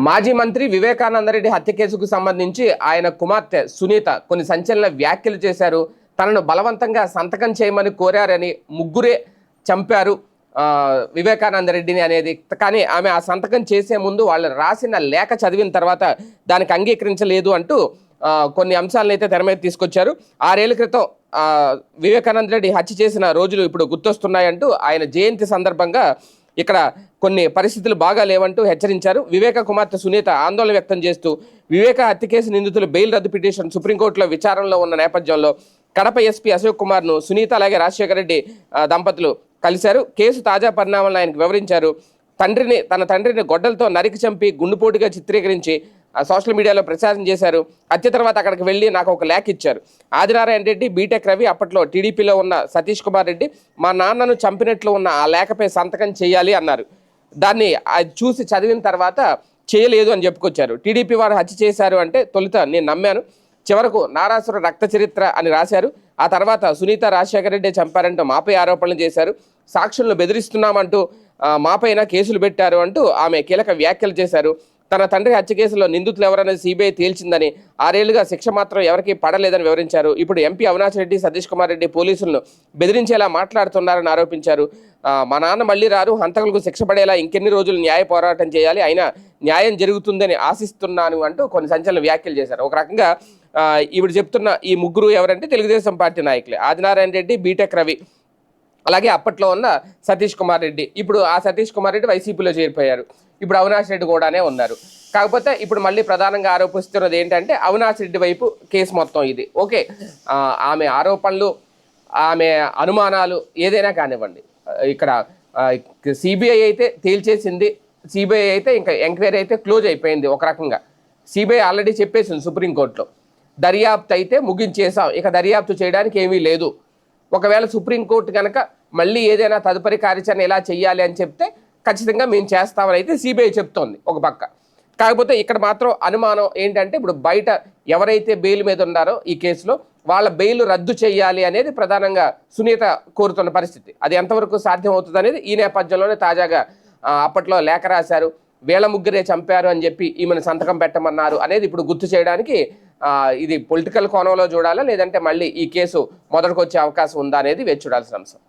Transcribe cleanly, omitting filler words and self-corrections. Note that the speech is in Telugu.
మాజీ మంత్రి వివేకానందరెడ్డి హత్య కేసుకు సంబంధించి ఆయన కుమార్తె సునీత కొన్ని సంచలన వ్యాఖ్యలు చేశారు. తనను బలవంతంగా సంతకం చేయమని కోరారని, ముగ్గురే చంపారు వివేకానందరెడ్డిని అనేది. కానీ ఆమె ఆ సంతకం చేసే ముందు వాళ్ళు రాసిన లేఖ చదివిన తర్వాత దానికి అంగీకరించలేదు అంటూ కొన్ని అంశాలను అయితే తెర మీద తీసుకొచ్చారు. 6 ఏళ్ల క్రితం వివేకానందరెడ్డి హత్య చేసిన రోజులు ఇప్పుడు గుర్తొస్తున్నాయంటూ ఆయన జయంతి సందర్భంగా ఇక్కడ కొన్ని పరిస్థితులు బాగా లేవంటూ హెచ్చరించారు. వివేక కుమార్తె సునీత ఆందోళన వ్యక్తం చేస్తూ వివేక హత్య కేసు నిందితులు బెయిల్ రద్దు పిటిషన్ సుప్రీంకోర్టులో విచారణలో ఉన్న నేపథ్యంలో కడప ఎస్పీ అశోక్ కుమార్ను సునీత అలాగే రాజశేఖర రెడ్డి దంపతులు కలిశారు. కేసు తాజా పరిణామాలను ఆయనకు వివరించారు. తన తండ్రిని గొడ్డలతో నరికి చంపి గుండుపోటుగా చిత్రీకరించి సోషల్ మీడియాలో ప్రచారం చేశారు. హత్య తర్వాత అక్కడికి వెళ్ళి నాకు ఒక లేఖ ఇచ్చారు. ఆదినారాయణ రెడ్డి, బీటెక్ రవి, అప్పట్లో టీడీపీలో ఉన్న సతీష్ కుమార్ రెడ్డి మా నాన్నను చంపినట్లు ఉన్న ఆ లేఖపై సంతకం చేయాలి అన్నారు. దాన్ని చూసి చదివిన తర్వాత చేయలేదు అని చెప్పుకొచ్చారు. టీడీపీ వారు హత్య చేశారు అంటే తొలుత నేను నమ్మాను. చివరకు నారాసుర రక్త చరిత్ర అని రాశారు. ఆ తర్వాత సునీత, రాజశేఖర రెడ్డి చంపారంటూ మాపై ఆరోపణలు చేశారు. సాక్షులను బెదిరిస్తున్నామంటూ మాపైన కేసులు పెట్టారు అంటూ ఆమె కీలక వ్యాఖ్యలు చేశారు. తన తండ్రి హత్య కేసులో నిందితులు ఎవరనేది సిబిఐ తేల్చిందని, 6 ఏళ్లుగా శిక్ష మాత్రం ఎవరికీ పడలేదని వివరించారు. ఇప్పుడు ఎంపీ అవినాష్ రెడ్డి, సతీష్ కుమార్ రెడ్డి పోలీసులను బెదిరించేలా మాట్లాడుతున్నారని ఆరోపించారు. మా నాన్న మళ్ళీ రారు, హంతకులకు శిక్ష పడేలా ఇంకెన్ని రోజులు న్యాయ పోరాటం చేయాలి, అయినా న్యాయం జరుగుతుందని ఆశిస్తున్నాను అంటూ కొన్ని సంచలన వ్యాఖ్యలు చేశారు. ఒక రకంగా ఈవిడ చెప్తున్న ఈ ముగ్గురు ఎవరంటే తెలుగుదేశం పార్టీ నాయకులే. ఆదినారాయణ రెడ్డి, బీటెక్ రవి, అలాగే అప్పట్లో ఉన్న సతీష్ కుమార్ రెడ్డి. ఇప్పుడు ఆ సతీష్ కుమార్ రెడ్డి వైసీపీలో చేరిపోయారు. ఇప్పుడు అవినాష్ రెడ్డి కూడానే ఉన్నారు. కాకపోతే ఇప్పుడు మళ్ళీ ప్రధానంగా ఆరోపిస్తున్నది ఏంటంటే అవినాష్ రెడ్డి వైపు కేసు మొత్తం ఇది. ఓకే, ఆమె ఆరోపణలు, ఆమె అనుమానాలు ఏదైనా కానివ్వండి, ఇక్కడ సిబిఐ అయితే తేల్చేసింది. సిబిఐ అయితే ఇంకా ఎంక్వైరీ అయితే క్లోజ్ అయిపోయింది. ఒక రకంగా సిబిఐ ఆల్రెడీ చెప్పేసింది సుప్రీంకోర్టులో, దర్యాప్తు అయితే ముగించేసాం, ఇక దర్యాప్తు చేయడానికి ఏమీ లేదు. ఒకవేళ సుప్రీంకోర్టు కనుక మళ్ళీ ఏదైనా తదుపరి కార్యాచరణ ఎలా చేయాలి అని చెప్తే ఖచ్చితంగా మేము చేస్తామని అయితే సిబిఐ చెప్తోంది ఒక పక్క. కాకపోతే ఇక్కడ మాత్రం అనుమానం ఏంటంటే ఇప్పుడు బయట ఎవరైతే బెయిల్ మీద ఉన్నారో ఈ కేసులో వాళ్ళ బెయిల్ రద్దు చేయాలి అనేది ప్రధానంగా సునీత కోరుతున్న పరిస్థితి. అది ఎంతవరకు సాధ్యం అవుతుంది అనేది ఈ నేపథ్యంలోనే తాజాగా అప్పట్లో లేఖ రాశారు. వీళ్ళ ముగ్గురే చంపారు అని చెప్పి ఈమెను సంతకం పెట్టమన్నారు అనేది ఇప్పుడు గుర్తు చేయడానికి ఇది పొలిటికల్ కోణంలో చూడాలా, లేదంటే మళ్ళీ ఈ కేసు మొదటికి వచ్చే అవకాశం ఉందా అనేది వేచి చూడాల్సిన అంశం.